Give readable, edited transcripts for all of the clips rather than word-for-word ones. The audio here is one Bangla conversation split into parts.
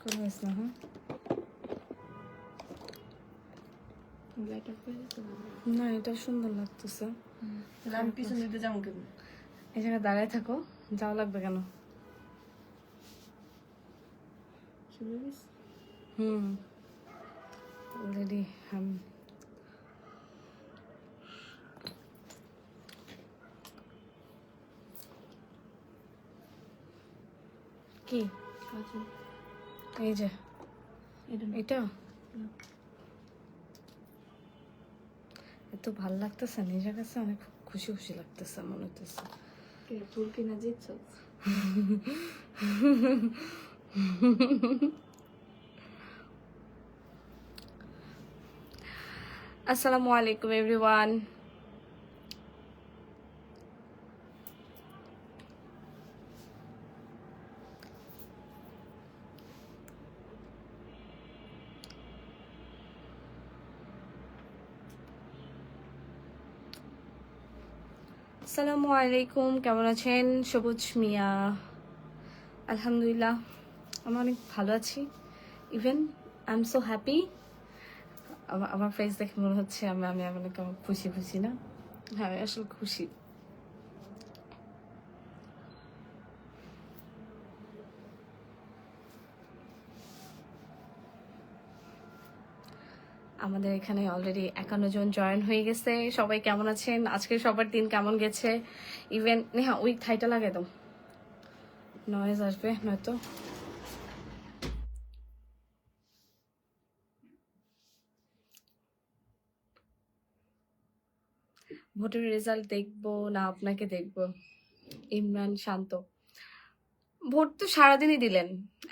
কোনো হয়েছে না, হ্যাঁ না, এটা সুন্দর লাগতেছে। আমি পিছন দিতে যাবো কেমন? এই জায়গায় দাঁড়ায় থাকো, যাওয়া লাগবে কেন? হুম, অলরেডি কি এই যে এটা এত ভাল লাগতেছে, নিজের কাছে অনেক খুশি খুশি লাগতেছে মনে হইতেছে। ফুল কিনা জিতছ? আসসালামু আলাইকুম এভরিওয়ান। আসসালামু আলাইকুম, কেমন আছেন? সবুজ মিয়া, আলহামদুলিল্লাহ আমি অনেক ভালো আছি। Even I am so happy. আমার ফেস দেখে মনে হচ্ছে আমি আমি অনেক খুশি খুশি না? হ্যাঁ, আমি আসলে খুশি। আমাদের এখানে অলরেডি 51 জন জয়েন হয়ে গেছে। সবাই কেমন আছেন? আজকে সবার দিন কেমন গেছে? ইভেন নেহা ওই থাইটা লাগাই দাও, নয়েজ আসবে নয়তো। ভোটের রেজাল্ট দেখবো না আপনাকে দেখবো? ইমরান শান্ত, ভোট তো সারাদিনই দিলেন,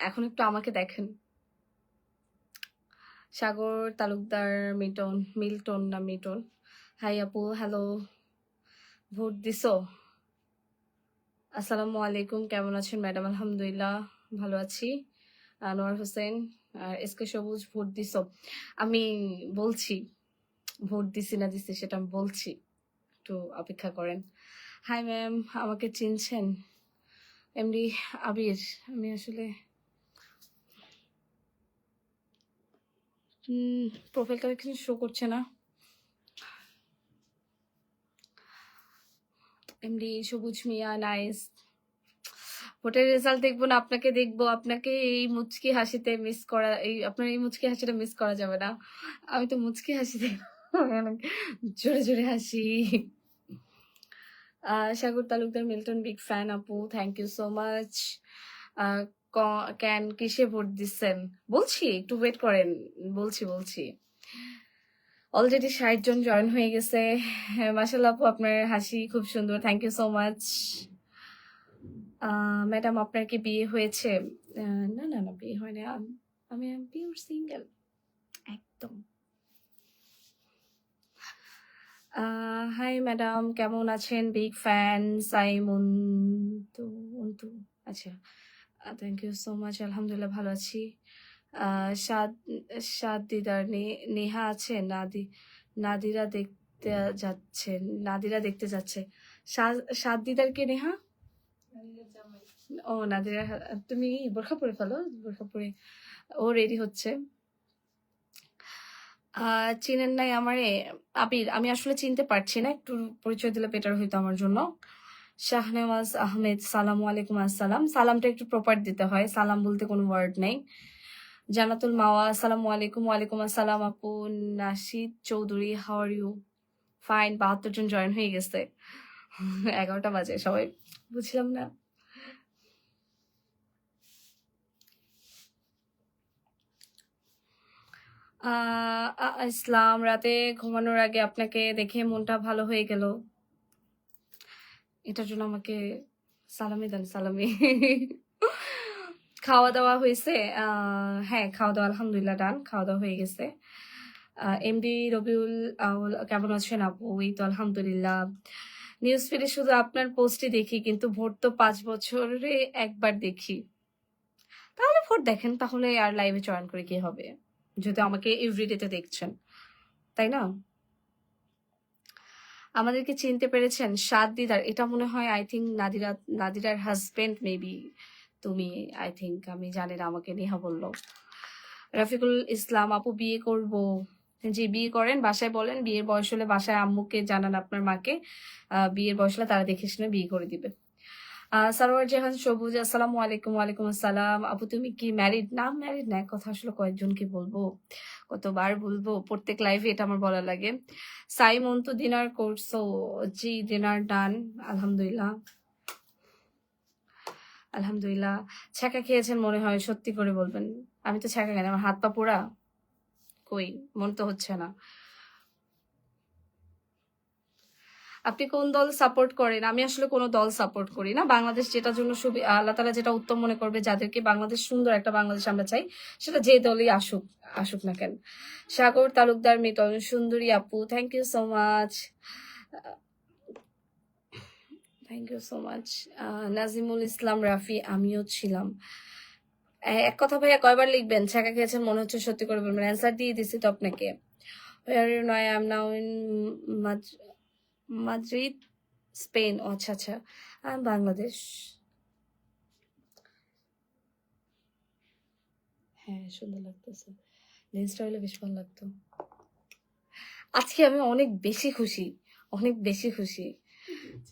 এখন একটু আমাকে দেখেন। সাগর তালুকদার, মিল্টন না মিটন, হাই আপু, হ্যালো, ভোট দিছো? আসসালামু আলাইকুম, কেমন আছেন ম্যাডাম? আলহামদুলিল্লাহ ভালো আছি। আনোয়ার হোসেন, এসকে সবুজ, ভোট দিছো? আমি বলছি ভোট দিছি না দিছি সেটা আমি বলছি, একটু অপেক্ষা করেন। হাই ম্যাম, আমাকে চিনছেন? এমডি আবির। আমি আসলে প্রোফাইলটা কিছু শো করছে না। এমডি সবুজ মিয়া, নাইস। ভোটের রেজাল্ট দেখবো না আপনাকে দেখবো? আপনাকে এই মুচকি হাসিতে মিস করা, এই আপনার এই মুচকি হাসিটা মিস করা যাবে না। আমি তো মুচকি হাসিতে অনেক জোরে জোরে হাসি। Sagar Talukdar, Milton, big fan আপু, থ্যাংক ইউ সো মাচ। ক্যান কিসে ভোট দিচ্ছেন? বলছি, একটু ওয়েট করেন, বলছি। অলরেডি 60 জন জয়েন হয়ে গেছে। মাশাআল্লাহ আপু, আপনার হাসি খুব সুন্দর, thank you so much. Madam আপনার কি বিয়ে হয়েছে? না না না, বিয়ে হয়নি, আমি পিওর সিঙ্গেল একদম। হাই ম্যাডাম, কেমন আছেন? বিগ ফ্যান সাইমন তো আচ্ছা, থ্যাংক ইউ সো মাচ। আলহামদুলিল্লাহ ভালো আছি। সাদ সাদ দিদার নেহা আছে? নাদিরা দেখতে যাচ্ছে, নাদিরা দেখতে যাচ্ছে। সাদ দিদার কে নেহা? ও নাদিরা, তুমি বোরখা পরে ফেলো, বোরখা পরে ও রেডি হচ্ছে। চিনেন নাই আমারে? আবির, আমি আসলে চিনতে পারছি না, একটু পরিচয় দিলে বেটার হইতো আমার জন্য। শাহনেওয়াজ আহমেদ, সালামু আলাইকুম। আসসালাম, সালামটা একটু প্রপার দিতে হয়, সালাম বলতে কোনো ওয়ার্ড নেই। জানাতুল মাওয়া, আসসালামু আলাইকুম। ওয়ালাইকুম আসসালাম আপু। Nashid Chowdhury, how are you? Fine. 72 জন জয়েন হয়ে গেছে, 11টা বাজে, সবাই বুঝলাম না। ইসলাম, রাতে ঘুমানোর আগে আপনাকে দেখে মনটা ভালো হয়ে গেল, এটার জন্য আমাকে সালামি দেন, সালামি। খাওয়া দাওয়া হয়েছে? হ্যাঁ, খাওয়া দাওয়া আলহামদুলিল্লাহ ডান, খাওয়া দাওয়া হয়ে গেছে। এমডি রবিউল আউল, কেমন আছেন আপু? এই তো আলহামদুলিল্লাহ। নিউজ ফিডে শুধু আপনার পোস্টই দেখি, কিন্তু ভোট তো 5 বছরে একবার দেখি। তাহলে ভোট দেখেন, তাহলে আর লাইভে জয়েন করে কি হবে, যদি আমাকে এভরিডেতে দেখছেন, তাই না? আমাদেরকে চিনতে পেরেছেন? সাদ দিদার, এটা মনে হয় আই থিঙ্ক নাদিরার হাজবেন্ড মেবি, তুমি, আই থিঙ্ক, আমি জানি না, আমাকে নেহা বললো। রফিকুল ইসলাম আপু বিয়ে করব। জি, বিয়ে করেন, বাসায় বলেন, বিয়ের বয়স হলে বাসায় আম্মুকে জানান, আপনার মাকে, বিয়ের বয়স হলে তারা দেখে শুনে বিয়ে করে দিবে। সারোয়ার জাহান সবুজ, আসসালামু আলাইকুম। ওয়ালাইকুম আসসালাম। আপু তুমি কি ম্যারিড? না, ম্যারিড না। কথা আসলে কয়েকজনকে বলবো, কতবার বলবো, প্রত্যেক লাইভে এটা আমার বলা লাগে। সাইমন তো ডিনার করছো? জি, ডিনার ডান, আলহামদুলিল্লাহ। আলহামদুলিল্লাহ। ছ্যাঁকা খেয়েছেন মনে হয়, সত্যি করে বলবেন। আমি তো ছ্যাঁকা খাই না, আমার হাত পা পোড়া। কই, মনে তো হচ্ছে না। আপনি কোন দল সাপোর্ট করেন? আমি আসলে কোনো দল সাপোর্ট করি না। বাংলাদেশ যেটার জন্য আল্লাহ তালা যেটা উত্তম মনে করবে, যাদেরকে বাংলাদেশ সুন্দর একটা বাংলাদেশ আমরা চাই, সেটা যে দলই আসুক, আসুক না কেন। সাগর তালুকদার মিটন, সুন্দরী আপু, thank you so much, thank you so much. Nazimul Islam Rafi, আমিও ছিলাম। এক কথা ভাইয়া, কয়বার লিখবেন? ছ্যাঁকা খেয়েছেন মনে হচ্ছে, সত্যি করে বলবেন। অ্যান্সার দিয়ে দিছি তো আপনাকে। নয়, I am now in Madrid, Spain. ও আচ্ছা আচ্ছা, বাংলাদেশ। হ্যাঁ, সুন্দর লাগতেছে, লেন্সটা হলে বেশ ভালো লাগতো। আজকে আমি অনেক বেশি খুশি, অনেক বেশি খুশি।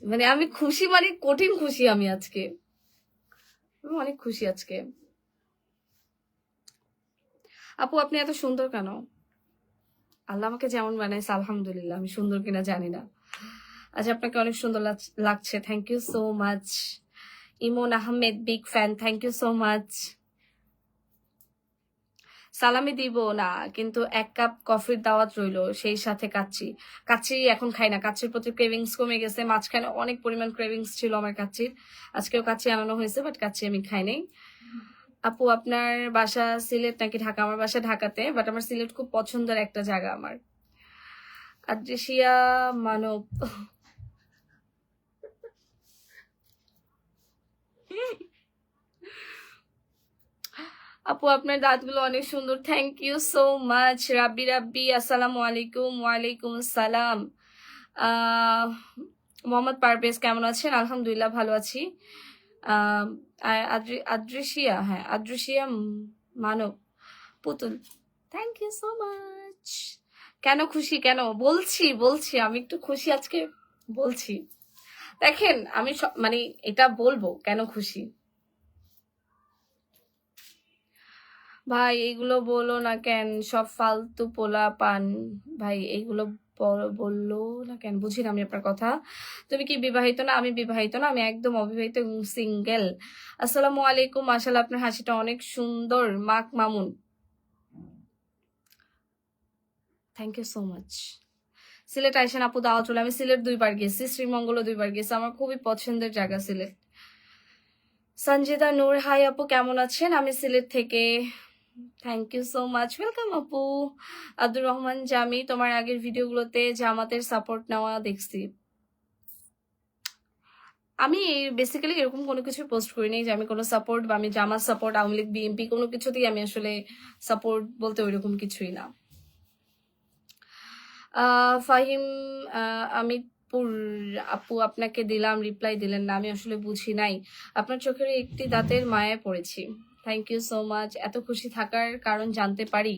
মানে আমি খুশি, মানে কঠিন খুশি। আমি আজকে অনেক খুশি আজকে। আপু আপনি এত সুন্দর কেন? আল্লাহ আমাকে যেমন বানাইছে, আলহামদুলিল্লাহ। আমি সুন্দর কিনা জানি না। আচ্ছা, আপনাকে অনেক সুন্দর লাগছে, thank you so much. Emon Ahmed, big fan, thank you so much. সালামি দিব না, কিন্তু 1 কাপ কফির দাওয়াত রইলো, সেই সাথে কাচ্চি। কাচ্চি এখন খাই না, কাচ্চির প্রতি ক্রেভিংস কমে গেছে। মাঝখানে অনেক পরিমাণ ক্রেভিংস ছিল আমার কাচ্চির, আজকেও কাচ্চি আনানো হয়েছে, বাট কাচ্চি আমি খাই নাই। আপু আপনার বাসা সিলেট নাকি ঢাকা? আমার বাসা ঢাকাতে, বাট আমার সিলেট খুব পছন্দের একটা জায়গা আমার। আদ্রিসিয়া মানব, আপু আপনার দাঁতগুলো অনেক সুন্দর, থ্যাংক ইউ সো মাচ। রাব্বি রাব্বি, আসসালামু আলাইকুম। ওয়ালাইকুম আসসালাম। মোহাম্মদ পারভেজ কেমন আছেন? আলহামদুলিল্লাহ ভালো আছি। আদ্রিসিয়া, হ্যাঁ আদ্রিসিয়া মানব পুতুল, থ্যাংক ইউ সো মাচ। কেন খুশি? কেন বলছি, বলছি আমি একটু খুশি আজকে, বলছি। দেখেন আমি মানে এটা বলবো কেন খুশি। ভাই এইগুলো বলো না কেন, সব ফালতু পোলা পান। ভাই এইগুলো বললো না কেন, বুঝি না আমি আপনার কথা। তুমি কি বিবাহিত? না, আমি বিবাহিত না, আমি একদম অবিবাহিত, সিঙ্গেল। আসসালামু আলাইকুম, মাশাআল্লাহ আপনার হাসিটা অনেক সুন্দর, মাক Mamun, thank you so much. Sylhet আইসেন আপু, দাওয়াত রইল। আমি সিলেট 2 বার গেছি, শ্রীমঙ্গলও 2 বার গেছি, আমার খুবই পছন্দের জায়গা সিলেট। সঞ্জিদা নূর, হাই আপু কেমন আছেন? আমি সিলেট থেকে, thank you so much, welcome আপু। আব্দুর রহমান জামি, তোমার আগের ভিডিওগুলোতে জামাতের সাপোর্ট নেওয়া দেখছি। আমি বেসিক্যালি এরকম কোনো কিছু পোস্ট করিনি যে আমি কোনো সাপোর্ট, বা আমি জামাত সাপোর্ট, আওয়ামী লীগ, বিএনপি, কোনো কিছুতেই আমি আসলে সাপোর্ট বলতে ওইরকম কিছুই না। ফাহিম আমিরপুর, আপু আপনাকে দিলাম, রিপ্লাই দিলেন না, আমি আসলে বুঝি নাই। আপনার চোখের একটি দাঁতের মায়ায় পড়েছি, থ্যাংক ইউ সো মাচ। এত খুশি থাকার কারণ জানতে পারি?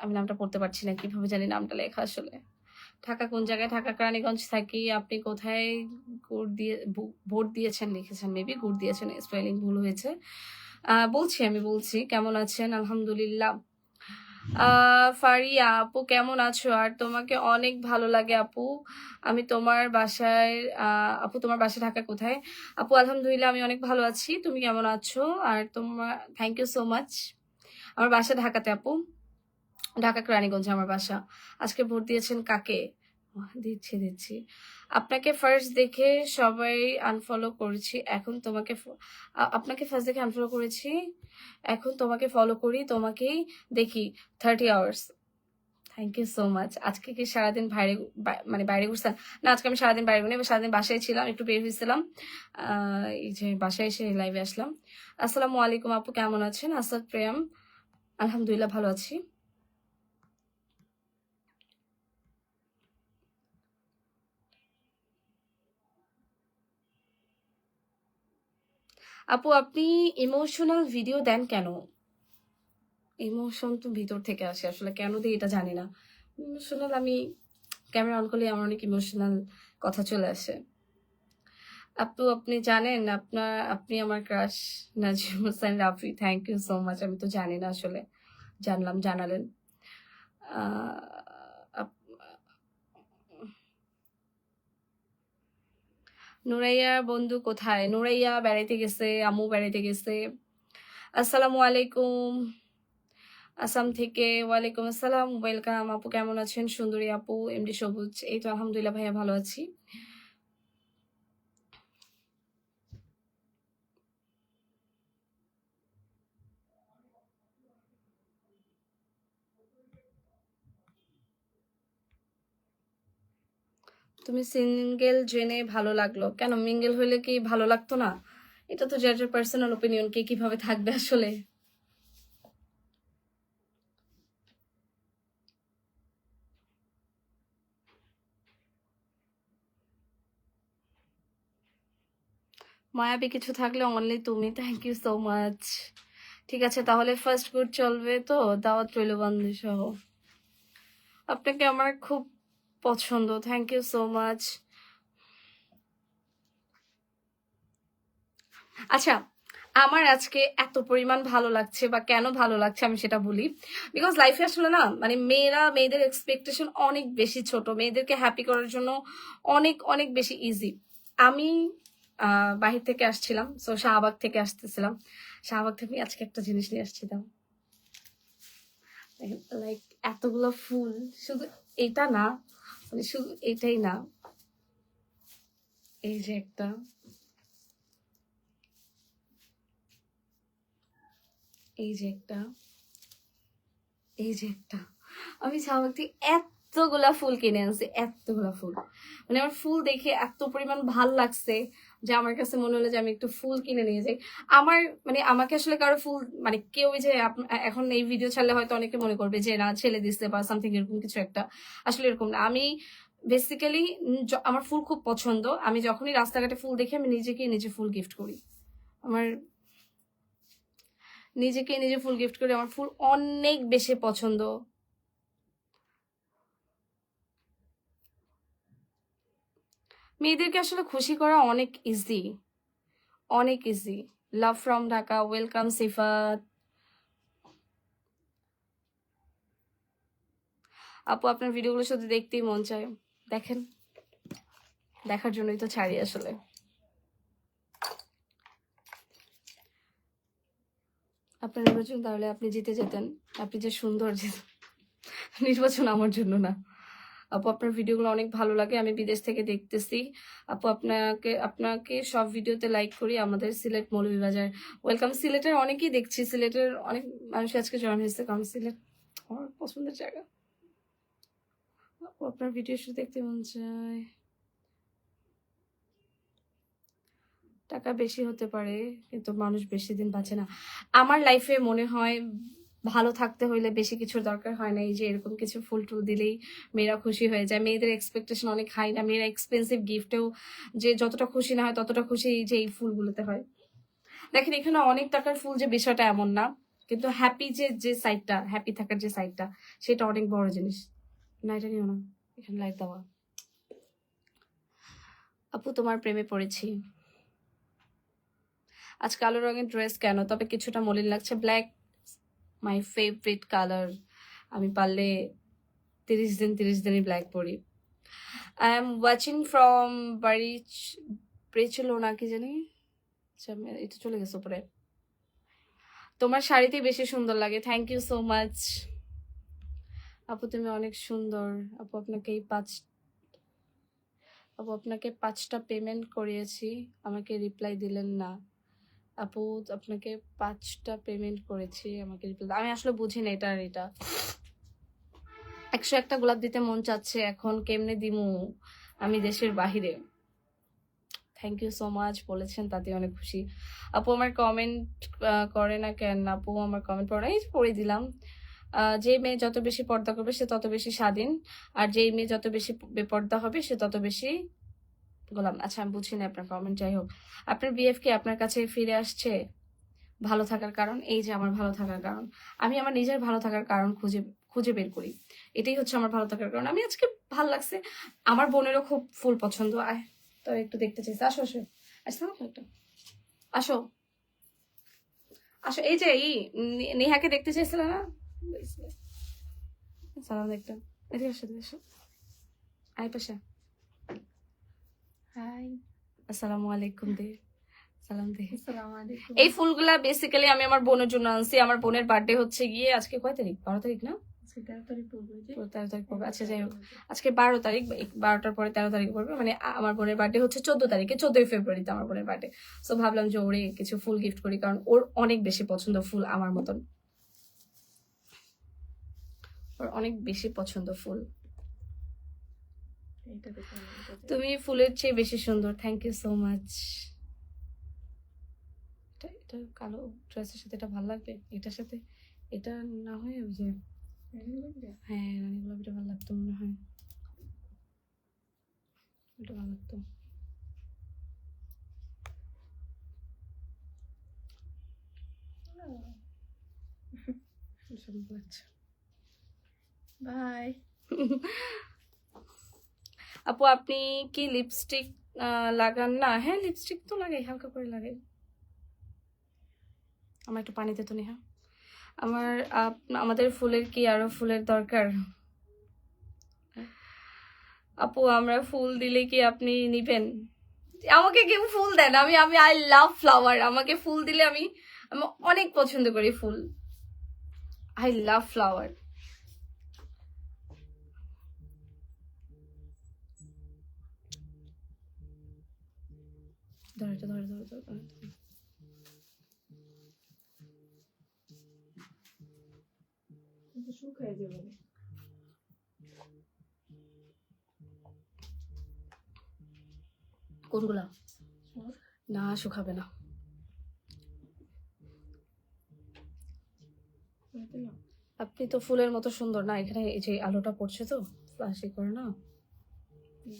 আমি নামটা পড়তে পারছি না, কিভাবে জানি নামটা লেখা আসলে। ঢাকা কোন জায়গায়? ঢাকা কেরানীগঞ্জ থাকি। আপনি কোথায় ভোট দিয়েছেন লিখেছেন, মেবি গুড় দিয়েছেন, স্পেলিং ভুল হয়েছে। বলছি, আমি বলছি, কেমন আছেন? আলহামদুলিল্লাহ। ফারিয়া আপু কেমন আছো? আর তোমাকে অনেক ভালো লাগে আপু। আমি তোমার বাসায়, আপু তোমার বাসা ঢাকা কোথায়? আপু আলহামদুলিল্লাহ আমি অনেক ভালো আছি, তুমি কেমন আছো? আর তোমার, থ্যাংক ইউ সো মাচ। আমার বাসা ঢাকাতে আপু, ঢাকা কেরানীগঞ্জে আমার বাসা। আজকে ভোট দিয়েছেন কাকে? দিচ্ছি। আপনাকে ফার্স্ট দেখে সবাই আনফলো করেছি, এখন তোমাকে আপনাকে ফার্স্ট দেখে আনফলো করেছি, এখন তোমাকে ফলো করি, তোমাকেই দেখি 30 hours, thank you so much. আজকে কি সারাদিন মানে বাইরে ঘুরছেন? না, আজকে আমি সারাদিন বাইরে ঘুরি, সারাদিন বাসায় ছিলাম, একটু বের হয়েছিলাম, এই যে বাসায় এসে লাইভে আসলাম। আসসালামু আলাইকুম আপু কেমন আছেন? আসাদ প্রিয়াম, আলহামদুলিল্লাহ ভালো আছি। আপু আপনি ইমোশনাল ভিডিও দেন কেন? ইমোশন তো ভিতর থেকে আসে, আসলে কেন দিই এটা জানি না। ইমোশনাল, আমি ক্যামেরা অন করলে আমার অনেক ইমোশনাল কথা চলে আসে। আপু আপনি জানেন আপনি আমার crush Nazim Hossain Rafi. Thank you so much. আমি তো জানি না, আসলে জানলাম, জানালেন। আহ, আপ- নুরাইয়ার বন্ধু কোথায়? নুরাইয়া বেড়াইতে গেছে, আম্মু বেড়াইতে গেছে। আসসালামু আলাইকুম আসাম থেকে। ওয়ালাইকুম আসসালাম, ওয়েলকাম। আপু কেমন আছেন? সুন্দরী আপু, এমডি সবুজ। এই তো আলহামদুলিল্লাহ ভাইয়া, ভালো আছি। তুমি সিঙ্গেল জেনে ভালো লাগলো কেন? মিঙ্গেল হইলে কি ভালো লাগতো না? এটা তো যার যার পার্সোনাল ওপিনিয়ন, কে কিভাবে থাকবে আসলে। মায়াবী কিছু থাকলে অনলি তুমি। Thank you so much. ঠিক আছে, তাহলে ফার্স্ট গুড চলবে তো? দাওয়াত রইল বন্ধু সহ। আপনাকে আমার খুব পছন্দ। Thank you so much. আচ্ছা, আমার আজকে এত পরিমাণ ভালো লাগছে, বা কেন ভালো লাগছে আমি সেটা বলি। বিকজ লাইফে আসলে না, মানে মেয়েদের এক্সপেকটেশন অনেক বেশি ছোট, মেয়েদেরকে হ্যাপি করার জন্য অনেক অনেক বেশি ইজি। আমি বাহির থেকে আসছিলাম, সো শাহবাগ থেকে আসতেছিলাম। শাহবাগ থেকে আজকে একটা জিনিস নিয়ে আসছিলাম, লাইক এতগুলো ফুল। শুধু এটা না, মানে শুধু এটাই না, এই যে একটা, এই যে একটা, এই যে একটা। আমি শাহবাগ থেকে এতগুলা ফুল কিনে আনছি, এতগুলা ফুল। মানে আমার ফুল দেখে এত পরিমাণ ভাল লাগছে যে আমার কাছে মনে হলো যে আমি একটু ফুল কিনে নিয়ে যাই। আমার মানে আমাকে আসলে কারো ফুল, মানে কেউ যে এখন এই ভিডিও ছাড়লে হয়তো অনেকে মনে করবে যে না ছেলে দিচ্ছে বা সামথিং, এরকম কিছু একটা। আসলে এরকম না। আমি বেসিক্যালি আমার ফুল খুব পছন্দ। আমি যখনই রাস্তাঘাটে ফুল দেখি আমি নিজে ফুল গিফট করি। আমার নিজে ফুল গিফট করি। আমার ফুল অনেক বেশি পছন্দ। মেয়েদেরকে আসলে খুশি করা অনেক ইজি, অনেক easy. Love from Dhaka, welcome Sifat. আপু আপনার ভিডিওগুলো শুধু দেখতেই মন চায়। দেখেন, দেখার জন্যই তো ছাড়ি আসলে। আপনার নির্বাচন তাহলে আপনি জিতে যেতেন। আপনি যে সুন্দর, নির্বাচন আমার জন্য না। আপু আপনার ভিডিওগুলো অনেক ভালো লাগে, আমি বিদেশ থেকে দেখতেছি। আপু আপনাকে আপনাকে সব ভিডিওতে লাইক করি। আমাদের সিলেট মৌলভীবাজার। ওয়েলকাম। সিলেটের অনেকেই দেখছি, সিলেটের অনেক মানুষ আজকে জয়েন হয়েছে, কারণ সিলেট আমার পছন্দের জায়গা। আপু আপনার ভিডিও শুধু দেখতে মন চায়। টাকা বেশি হতে পারে, কিন্তু মানুষ বেশি দিন বাঁচে না। আমার লাইফে মনে হয় ভালো থাকতে হইলে বেশি কিছুর দরকার হয় না। এই যে এরকম কিছু ফুল টুল দিলেই মেয়েরা খুশি হয়ে যায়। মেয়েদের এক্সপেকটেশন অনেক হাই না? মেয়েরা এক্সপেন্সিভ গিফটেও যে যতটা খুশি না হয়, ততটা খুশি এই যে এই ফুলগুলোতে হয়। দেখেন, এখানে অনেক টাকার ফুল যে বিষয়টা এমন না, কিন্তু হ্যাপি যে সাইডটা, হ্যাপি থাকার যে সাইডটা, সেটা অনেক বড় জিনিস। না, এটা নিও না, এখানে লাইট দেওয়া। আপু তোমার প্রেমে পড়েছি। আজ কালো রঙের ড্রেস কেন? তবে কিছুটা মলিন লাগছে। Black my favourite colour. আমি পারলে 30 দিনই ব্ল্যাক পরি। আই এম ওয়াচিং ফ্রম ব্রেচেলোনা, কি জানি। আচ্ছা, এটা চলে গেছে উপরে। তোমার শাড়িতেই বেশি সুন্দর লাগে। Thank you so much. আপু তুমি অনেক সুন্দর। আপু আপনাকে আপনাকে 5টা পেমেন্ট করিয়েছি, আমাকে রিপ্লাই দিলেন না। আপু আপনাকে 5টা পেমেন্ট করেছি, আমাকে রিপ্লাই। আমি আসলে বুঝি না এটা আর এটা। 101টা গোলাপ দিতে মন চাচ্ছে, এখন কেমনে দিমু? আমি দেশের বাহিরে। থ্যাংক ইউ সো মাচ, বলেছেন তাতে অনেক খুশি। আপু আমার কমেন্ট করে না কেন? আপু আমার কমেন্ট পড়ে, এই পড়ে দিলাম। যে মেয়ে যত বেশি পর্দা করবে সে তত বেশি স্বাধীন, আর যেই মেয়ে যত বেশি বেপর্দা হবে সে তত বেশি গোলাম, আচ্ছা আমি বুঝি না আপনার কমেন্ট, যাই হোক। আপনার বিএফ কি আপনার কাছে ফিরে আসছে ভালো থাকার কারণ? এই যে আমার ভালো থাকার কারণ, আমি আমার নিজের ভালো থাকার কারণ খুঁজে খুঁজে বের করি। এটাই হচ্ছে আমার ভালো থাকার কারণ। আমি আজকে ভালো লাগছে, আমার বোনেরও খুব ফুল পছন্দ। আয় তো একটু দেখতে চাইছি, আসো আসো, আসো একটা, আসো আসো। এই যে নেহাকে দেখতে চাইছিল না, সালাম দেখতে, এদিকে আসো, এদিকে আসো, আয় পাশে। হাই, আসসালামু আলাইকুম দে, সালাম দে। আসসালামু আলাইকুম। এই ফুলগুলা বেসিক্যালি আমি আমার বোনের জন্য আনছি। আমার বোনের বার্থডে হচ্ছে গিয়ে আজকে কয় তারিখ, 12 তারিখ না? 13 তারিখ পড়বে যে। 13 তারিখ পড়বে। আচ্ছা যাই হোক, আজকে 12 তারিখ, 12টার পরে 13 তারিখ পড়বে, মানে আমার বোনের বার্থডে হচ্ছে 14 তারিখে, 14ই ফেব্রুয়ারিতে আমার বোনের বার্থডে। সো ভাবলাম যে ওরে কিছু ফুল গিফট করি, কারণ ওর অনেক বেশি পছন্দ ফুল, আমার মতন ওর অনেক বেশি পছন্দ ফুল। এইটা দেখো, তুমি ফুলের চেয়ে বেশি সুন্দর, থ্যাংক ইউ সো মাচ। এটা কালো ড্রেসের সাথে এটা ভালো লাগবে, এটার সাথে এটা না হয় ওই যে, হ্যাঁ রানী গোলাপিটা ভালো লাগতো মনে হয়, এটা ভালো লাগতো। সুন্দর লাগছে। বাই। আপু আপনি কি লিপস্টিক লাগান না? হ্যাঁ লিপস্টিক তো লাগাই, হালকা করে লাগাই। আমার একটু পানিতে তো নেহা, আমার আমাদের ফুলের কি আরো ফুলের দরকার? আপু আমরা ফুল দিলে কি আপনি নিবেন? আমাকে কেউ ফুল দেন, আমি আমি আই লাভ ফ্লাওয়ার, আমাকে ফুল দিলে আমি আমি অনেক পছন্দ করি ফুল, আই লাভ ফ্লাওয়ার। ধরে তো ধরে ধরে ধরে ধরে শুকায় যাবে। কোনগুলা? না শুকাবে না। আপনি তো ফুলের মতো সুন্দর না, এখানে এই যে আলোটা পড়ছে তো ফ্লাশি করে না,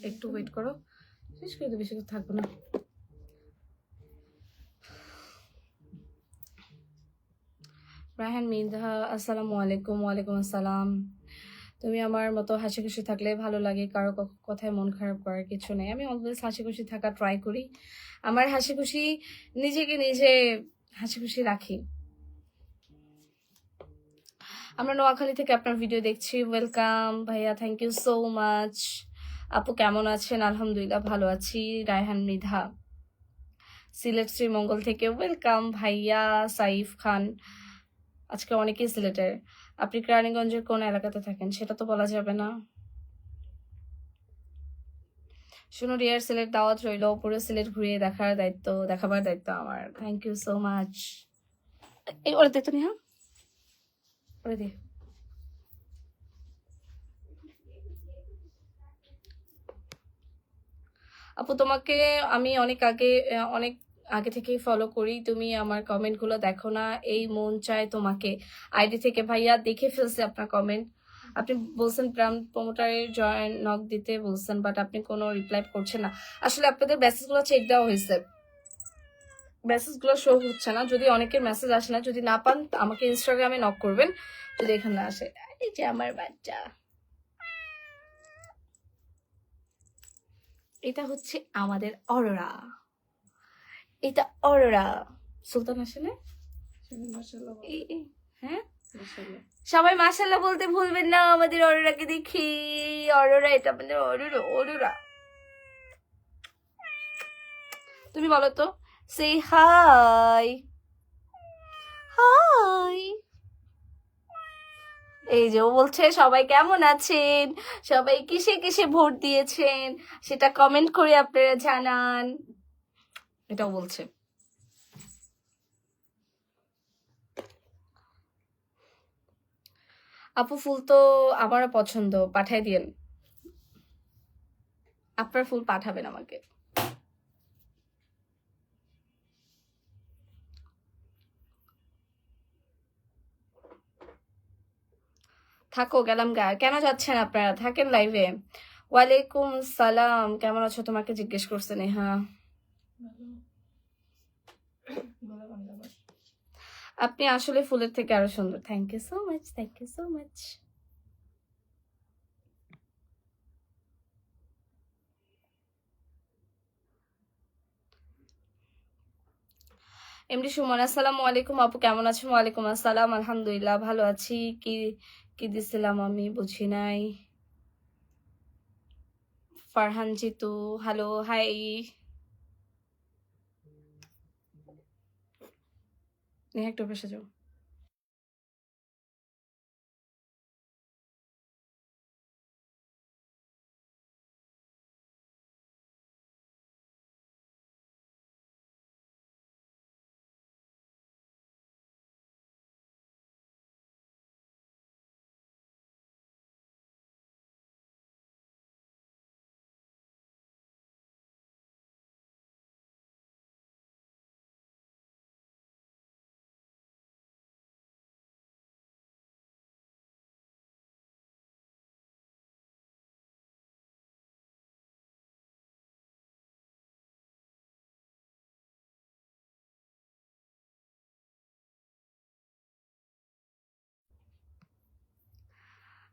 একটু ওয়েট করো, শেষ করে তো বেশি করে থাকবো না। রায়হান মিধা, আসসালামু আলাইকুম। ওয়ালাইকুম আসসালাম। তুমি আমার মতো হাসি খুশি থাকলে ভালো লাগে, কারো কথায় মন খারাপ করার কিছু নেই। আমি অলওয়েজ হাসি খুশি থাকা ট্রাই করি, আমার হাসি খুশি নিজেকে নিজে হাসি খুশি রাখি। আমরা নোয়াখালী থেকে আপনার ভিডিও দেখছি, ওয়েলকাম ভাইয়া, থ্যাংক ইউ সো মাচ। আপু কেমন আছেন? আলহামদুলিল্লাহ ভালো আছি। রায়হান মৃধা সিলেট শ্রীমঙ্গল থেকে, ওয়েলকাম ভাইয়া। সাইফ খান, আজকে অনেকেই সিলেটের। আপনি কেরানীগঞ্জের কোন এলাকাতে থাকেন সেটা তো বলা যাবে না। শুনো রিয়ার সিলেট দাওয়াত রইল, পুরো সিলেট ঘুরিয়ে দেখাবার দায়িত্ব আমার। Thank you so much. এই ওরে দে তো নিহা, ওরে দে। আপু তোমাকে আমি অনেক আগে থেকেই ফলো করি, তুমি আমার কমেন্ট গুলো দেখো না, এই মন চায় তোমাকে। আইডি থেকে ভাইয়া দেখে ফেলছে আপনার কমেন্ট, আপনি বলছেন ব্র্যান্ড প্রমোটারের জয়েন নক দিতে বলছেন, বাট আপনি কোনো রিপ্লাই করছেন না। আসলে আপনাদের মেসেজ গুলো চেক দেওয়া হয়েছে, মেসেজ গুলো শো হচ্ছে না। যদি অনেকের মেসেজ আসে না, যদি না পান আমাকে ইনস্টাগ্রামে নক করবেন, যদি এখানে না আসে। এই যে আমার বাচ্চা, এটা হচ্ছে আমাদের অরোরা, এটা অরোরা। সুলতান আসে না? হ্যাঁ সবাই মাশাআল্লাহ বলতে ভুলবেন না, আমাদের অরোরাকে দেখি। অরোরা, এটা আমাদের অরোরা। অরোরা তুমি বলো তো, সে হাই হাই। এই যে ও বলছে সবাই কেমন আছেন, সবাই কিসে কিসে ভোট দিয়েছেন সেটা কমেন্ট করে আপনারা জানান, এটাও বলছে। আপু ফুল তো আমারও পছন্দ, পাঠাই দিয়েন, আপনার ফুল পাঠাবেন আমাকে। থাকো, গেলাম গা। কেন যাচ্ছেন আপনারা? থাকেন লাইভে। ওয়ালাইকুম সালাম, কেমন আছো? তোমাকে জিজ্ঞেস করছে নেহা। ভালো বলা বাংলা ভাষা। আপনি আসলে ফুলের থেকে আরো সুন্দর। Thank you so much, thank you so much. MD Sumon, আসসালামু আলাইকুম আপু, কেমন আছেন? ওয়ালাইকুম আসসালাম, আলহামদুলিল্লাহ ভালো আছি। কি কি দিছিলাম আমি বুঝি নাই। Farhan Jitu, hello, hi. নেহা একটু বসে যাও।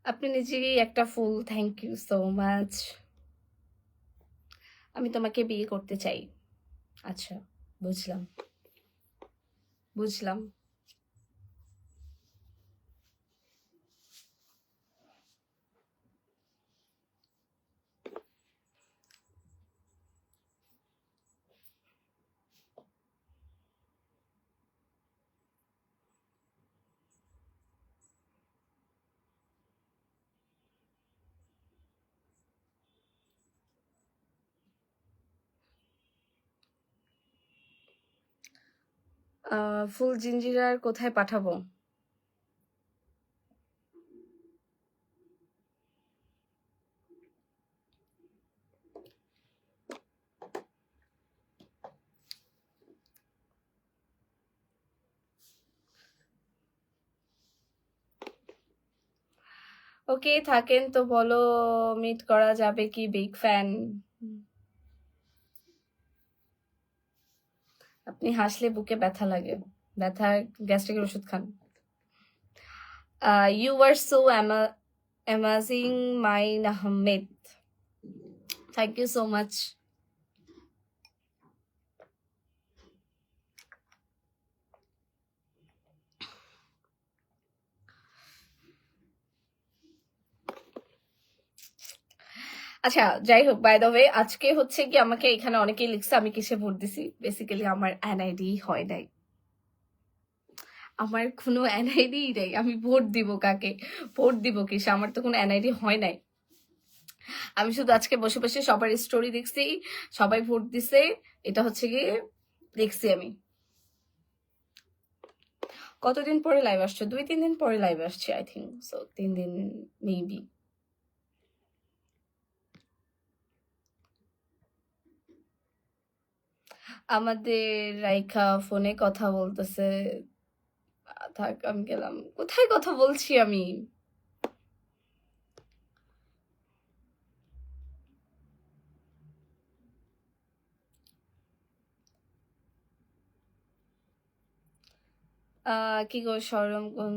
আপনি নিজেই একটা ফুল, থ্যাংক ইউ সো মাচ। আমি তোমাকে বিয়ে করতে চাই। আচ্ছা, বুঝলাম বুঝলাম। ফুল জিঞ্জিরার কোথায় পাঠাবো? ওকে, থাকেন তো বলো, মিট করা যাবে কি? Big fan. আপনি হাসলে বুকে ব্যথা লাগে। ব্যথার গ্যাস্ট্রিকের ওষুধ খান। You are so amazing Main Ahmed, thank you so much. আচ্ছা, যাই হোক, বাই দ্য ওয়ে, আজকে হচ্ছে কি আমাকে এখানে অনেকেই লিখছে আমি কিসে ভোট দিছি। বেসিক্যালি আমার এনআইডি হয় নাই, আমার কোনো এনআইডি নেই। আমি ভোট দিব কাকে? ভোট দিব কিসে? আমার তো কোনো এনআইডি হয় নাই। আমি শুধু আজকে বসে বসে সবার স্টোরি দেখছি, সবাই ভোট দিছে, এটা হচ্ছে গিয়ে দেখছি আমি। কতদিন পরে লাইভ আসছো? 2-3 দিন পরে লাইভ আসছে, আই থিঙ্ক সো, 3 দিন মেবি। আমাদের রাইখা ফোনে কথা বলতেছে। থাক, আমি গেলাম। কোথায় কথা বলছি আমি? কি গো সরম কোন?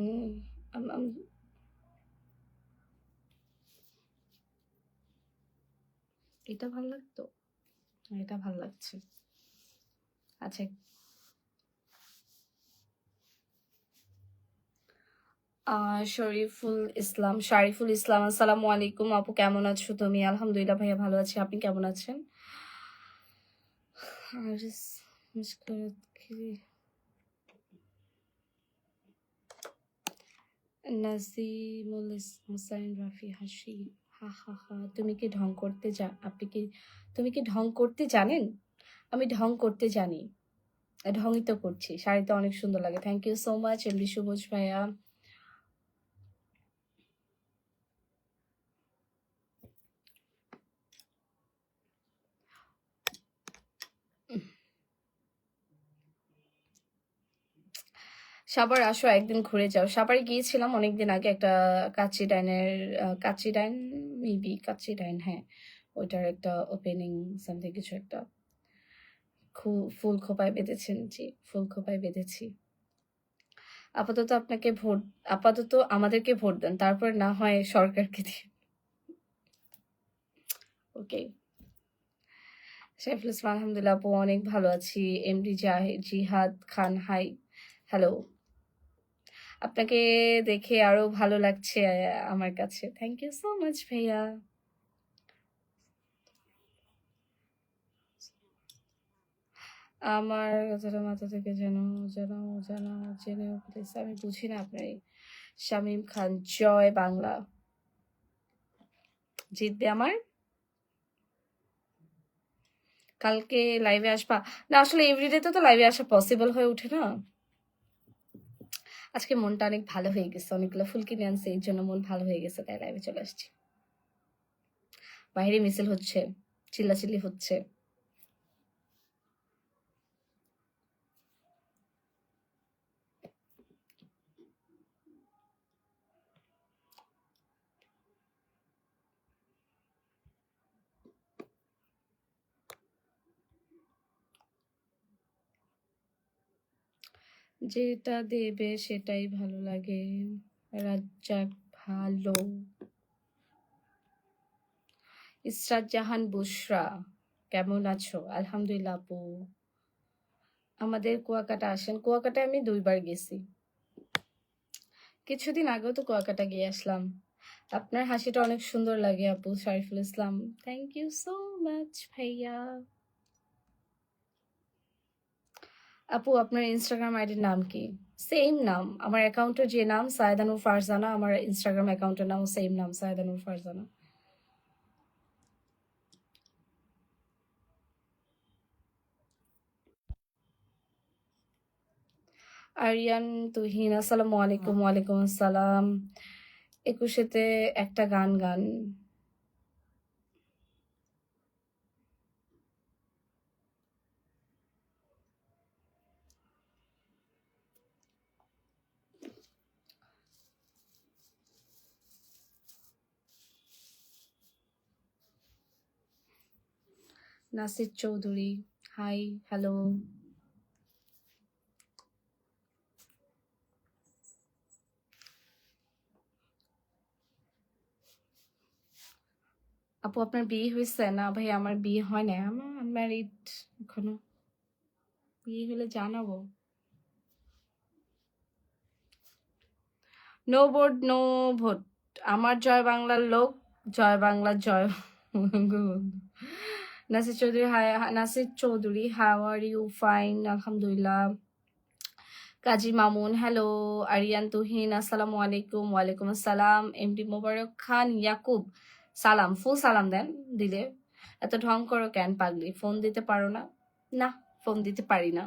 এটা ভাল লাগতো, এটা ভাল লাগছে। আচ্ছা, শারিফুল ইসলাম, আসসালামু আলাইকুম আপু, কেমন আছো তুমি? আলহামদুলিল্লাহ ভাইয়া ভালো আছি, আপনি কেমন আছেন? নাজিমুল হোসাইন রাফি হাসি, হা হা হা। তুমি কি ঢং করতে জানেন? আমি ঢং করতে জানি, ঢংই তো করছি। শাড়িতে অনেক সুন্দর লাগে, thank you so much MD Sabuj ভাইয়া। সাভার আসো, একদিন ঘুরে যাও। সাভারে গিয়েছিলাম অনেকদিন আগে, একটা কাচ্চি ডাইনের, কাচ্চি ডাইন, মেবি কাচ্চি ডাইন, হ্যাঁ, ওইটার একটা ওপেনিং সামথিং কিছু একটা। ফুল খোপায় বেঁধেছেন, জি, ফুল খোপায় বেঁধেছি। আপাতত আপনাকে ভোট, আপাতত আমাদেরকে ভোট দেন, তারপর না হয় সরকারকে দিন। ওকে। সাইফুল ইসলাম, আলহামদুলিল্লাহ আপু অনেক ভালো আছি। এমডি জিহাদ খান, হাই, হ্যালো। আপনাকে দেখে আরো ভালো লাগছে আমার কাছে। থ্যাংক ইউ সো মাচ ভাইয়া। আমার কথাটা মাথা থেকে যেন যেন যেন জেনেও প্লিজ, আমি বুঝি না আপনার এই। শামীম খান, জয় বাংলা। জিতবে আমার। কালকে লাইভে আসবা? না, আসলে এভরিডে তো লাইভে আসা পসিবল হয়ে ওঠে না। আজকে মনটা অনেক ভালো হয়ে গেছে, অনেকগুলো ফুল কিনে আনছে, এই জন্য মন ভালো হয়ে গেছে, তাই লাইভে চলে আসছি। বাইরে মিছিল হচ্ছে, চিল্লাচিল্লি হচ্ছে। যেটা দেবে সেটাই ভালো লাগে। রাজ্জাক ভালো। ইসরাত জাহান বুশরা, কেমন আছো? আলহামদুলিল্লাহ আপু। আমাদের কুয়াকাটা আসেন। কুয়াকাটায় আমি 2বার গেছি। কিছুদিন আগেও তো কুয়াকাটা গিয়ে আসলাম। আপনার হাসিটা অনেক সুন্দর লাগে আপু। Shariful Islam, thank you so much ভাইয়া। আপু আপনার ইনস্টাগ্রাম আইডির নাম কি? সেম নাম আমার অ্যাকাউন্টের, যে নাম সায়দানুর ফারজানা, আমার ইনস্টাগ্রাম অ্যাকাউন্টের নাম সেম নাম, সায়দানুর ফারজানা। আরিয়ান তুহিন, আসসালামু আলাইকুম। ওয়ালাইকুম আসসালাম। 21তে একটা গান গান। Nasir Chowdhury, hi, hello. আপু আপনার বিয়ে হয়েছে? না ভাই, আমার বিয়ে হয় না, আমার আনম্যারিড এখনো। বিয়ে হলে জানাবো। No vote, no vote. আমার জয় বাংলার লোক, জয় বাংলা জয় Bangabandhu. Nasir Chowdhury, hi. Nasir Chowdhury, how are you? Fine, আলহামদুলিল্লাহ। কাজী মামুন, হ্যালো। আরিয়ান তুহিন, আসসালামু আলাইকুম। ওয়ালাইকুম আসসালাম। এমডি মোবারক খান ইয়াকুব, সালাম। ফুল সালাম দেন, দিলে এত ঢং করো কেন পাগলি? ফোন দিতে পারো না? না, ফোন দিতে পারি না।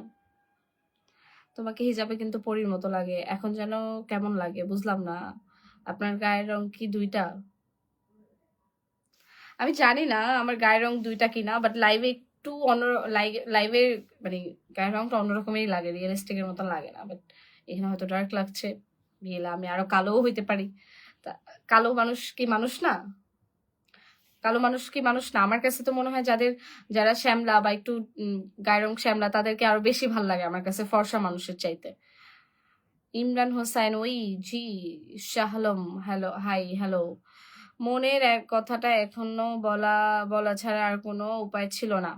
তোমাকে হিজাবে কিন্তু পরীর মতো লাগে এখন, যেন কেমন লাগে বুঝলাম না। আপনার গায়ের রং কি 2টা? আমি জানি না আমার গায়ের রং 2টা কিনা, বাট লাইভে একটু অন্য, লাইভে মানে গায়ের রংটা অন্যরকমই লাগে, রিয়েলিস্টিকের মতন লাগে না। বাট এখানে হয়তো ডার্ক লাগছে, রিয়েল আমি আরো কালোও হইতে পারি। তা কালো মানুষ কি মানুষ না? কালো মানুষ কি মানুষ না? আমার কাছে তো মনে হয় যারা শ্যামলা বা একটু গায়ের রং শ্যামলা, তাদেরকে আরো বেশি ভাল লাগে আমার কাছে ফর্সা মানুষের চাইতে। ইমরান হোসেন, ওই, জি। Shahalam, hello, hi, hello. মনের এক কথাটা এখনো বলা বলা ছাড়া আর কোনো উপায় ছিল না।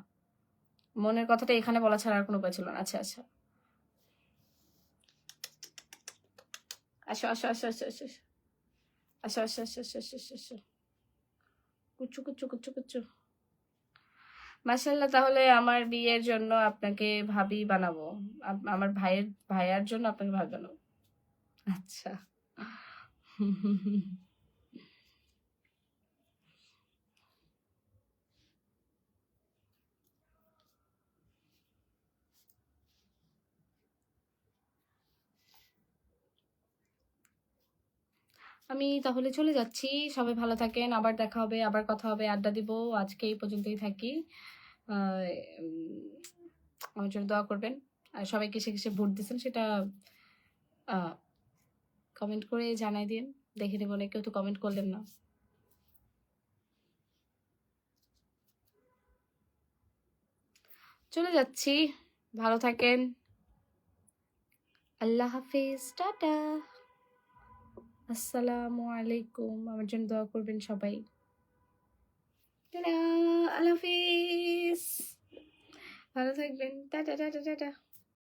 মনের কথাটা এখানে বলা ছাড়া আর কোনো উপায় ছিল না। আচ্ছা আচ্ছা, আসো আসো আসো আসো আসো আসো আসো আসো আসো আসো আসো আসো। কুচু কুচু কুচু কুচু। মাশাল্লাহ, তাহলে আমার বিয়ের জন্য আপনাকে ভাবি বানাবো। আমার ভাইয়ার জন্য আপনাকে ভাবি বানাবো। আচ্ছা। আমি তাহলে চলে যাচ্ছি। সবাই ভালো থাকেন, আবার দেখা হবে, আবার কথা হবে, আড্ডা দিব। আজকে এই পর্যন্তই থাকি। আহ, উম, আমার জন্য দোয়া করবেন। আর সবাই কিসে কিসে ভোট দিচ্ছেন সেটা কমেন্ট করে জানাই দিন, দেখে নেব। না কেউ তো কমেন্ট করলেন না। চলে যাচ্ছি, ভালো থাকেন, আল্লাহ হাফিজ, টাটা, আসসালামু আলাইকুম। আমার জন্য দোয়া করবেন সবাই। টাটা, আল্লাহ হাফিজ, ভালো থাকবেন, টাটা টাটা টাটা।